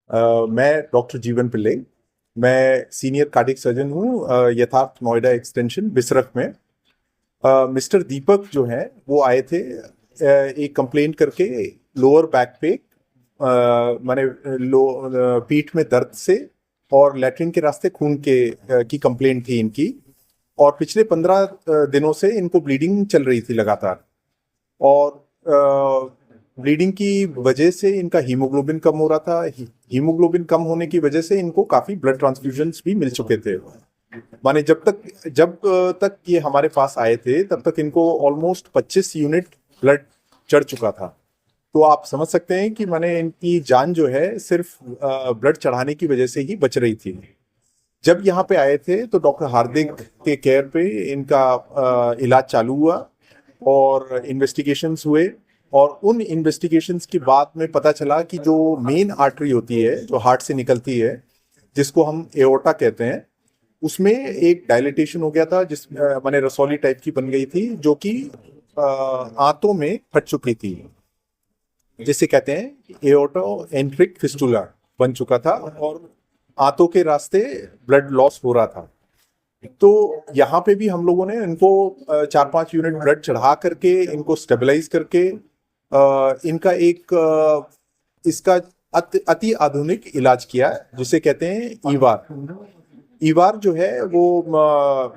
मैं डॉक्टर जीवन पिल्ले। मैं सीनियर कार्डियक सर्जन हूँ यथार्थ नोएडा एक्सटेंशन बिसरख में। मिस्टर दीपक जो हैं वो आए थे एक कंप्लेंट करके लोअर बैक पे, माने लो पीठ में दर्द से और लैट्रिन के रास्ते खून की कंप्लेंट थी इनकी। और पिछले 15 दिनों से इनको ब्लीडिंग चल रही थी लगातार। और ब्लीडिंग की वजह से इनका हीमोग्लोबिन कम हो रहा था। हीमोग्लोबिन कम होने की वजह से इनको काफी ब्लड ट्रांसफ्यूजन्स भी मिल चुके थे। माने जब तक ये हमारे पास आए थे तब तक इनको ऑलमोस्ट 25 यूनिट ब्लड चढ़ चुका था। तो आप समझ सकते हैं कि माने इनकी जान जो है सिर्फ ब्लड चढ़ाने की वजह से ही बच रही थी। जब यहाँ पे आए थे तो डॉक्टर हार्दिक के केयर पे इनका इलाज चालू हुआ और इन्वेस्टिगेशंस हुए। और उन इन्वेस्टिगेशंस के बाद में पता चला कि जो मेन आर्टरी होती है जो हार्ट से निकलती है, जिसको हम एओर्टा कहते हैं, उसमें एक डायलिटेशन हो गया था, माने रसौली टाइप की बन गई थी जो कि आंतों में फट चुकी थी, जिसे कहते हैं एओर्टो एंट्रिक फिस्टुला बन चुका था और आंतों के रास्ते ब्लड लॉस हो रहा था। तो यहाँ पे भी हम लोगों ने इनको 4-5 यूनिट ब्लड चढ़ा करके इनको स्टेबलाइज करके इनका एक इसका अति आधुनिक इलाज किया जिसे कहते हैं ईवार। ईवार जो है वो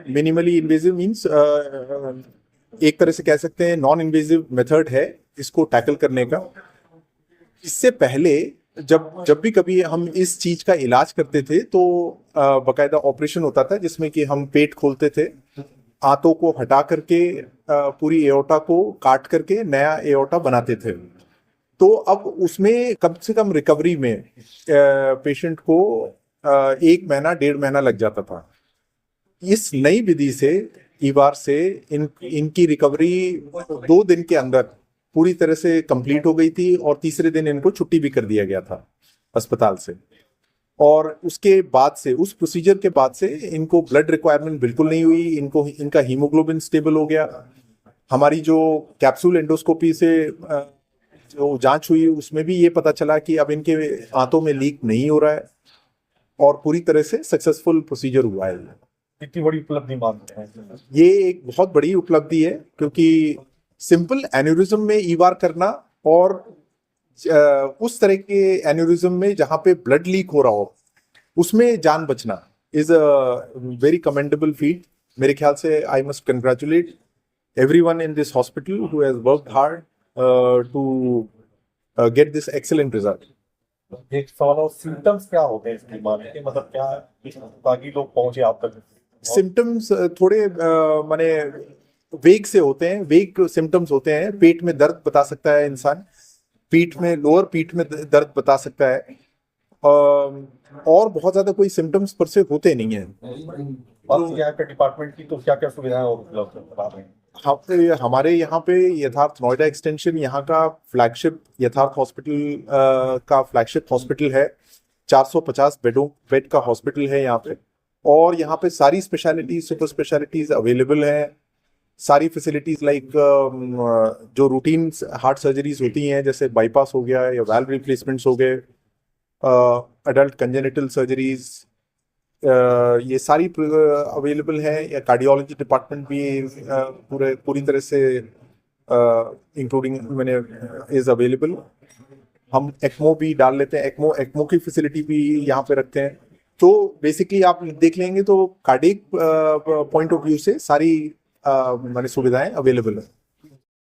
मिनिमली इन्वेजिव मींस एक तरह से कह सकते हैं नॉन इन्वेजिव मेथड है इसको टैकल करने का। इससे पहले जब जब भी कभी हम इस चीज का इलाज करते थे तो बकायदा ऑपरेशन होता था जिसमें कि हम पेट खोलते थे, आंतों को हटा करके पूरी एओर्टा को काट करके नया एओर्टा बनाते थे। तो अब उसमें कम से कम रिकवरी में पेशेंट को 1 महीना 1.5 महीना लग जाता था। इस नई विधि से ईवार से इनकी रिकवरी 2 दिन के अंदर पूरी तरह से कंप्लीट हो गई थी और तीसरे दिन इनको छुट्टी भी कर दिया गया था अस्पताल से। और उसके बाद से उस प्रोसीजर के बाद से इनको ब्लड रिक्वायरमेंट बिल्कुल नहीं हुई। इनका हीमोग्लोबिन स्टेबल हो गया। हमारी जो कैप्सूल एंडोस्कोपी से जो जांच हुई उसमें भी ये पता चला कि अब इनके आंतों में लीक नहीं हो रहा है और पूरी तरह से सक्सेसफुल प्रोसीजर हुआ है। इतनी बड़ी उपलब्धि मानते हैं ये एक बहुत बड़ी उपलब्धि है क्योंकि सिंपल एन्यूरिज्म में ईवार करना और उस तरह के एन्यूरिज्म में जहां पे ब्लड लीक हो रहा हो उसमें जान बचना is a very commendable feat. मेरे ख्याल से I must congratulate everyone in this hospital who has worked hard to get this excellent result. एक सवाल और, सिम्टम्स क्या होते हैं इस बीमारी के, मतलब क्या ताकि लोग पहुंचे आप तक? सिम्टम्स थोड़े माने वेग से होते हैं, वेग सिम्टम्स होते हैं। पेट में दर्द बता सकता है इंसान, पीठ में लोअर पीठ में दर्द बता सकता है और बहुत ज्यादा कोई सिम्टम्स पर से होते नहीं है। और यहाँ के डिपार्टमेंट की तो क्या क्या सुविधाएं उपलब्ध बता रहे हैं? हमारे यहाँ पे यथार्थ नोएडा एक्सटेंशन यहाँ का फ्लैगशिप यथार्थ हॉस्पिटल का फ्लैगशिप हॉस्पिटल है। 450 बेड का हॉस्पिटल है यहाँ पे और यहाँ पे सारी स्पेशलिटीज सुपर स्पेशलिटीज अवेलेबल है। सारी फैसिलिटीज लाइक जो रूटीन हार्ट सर्जरीज होती हैं जैसे बाईपास हो गया या वाल्व रिप्लेसमेंट्स हो गए, अडल्ट कंजेनिटल सर्जरीज, ये सारी अवेलेबल है। या कार्डियोलॉजी डिपार्टमेंट भी पूरी तरह से इंक्लूडिंग मैंने इज अवेलेबल। हम एक्मो भी डाल लेते हैं, एक्मो की फैसिलिटी भी यहाँ पे रखते हैं। तो बेसिकली आप देख लेंगे तो कार्डियक पॉइंट ऑफ व्यू से सारी मैंने सुविधाएं अवेलेबल है।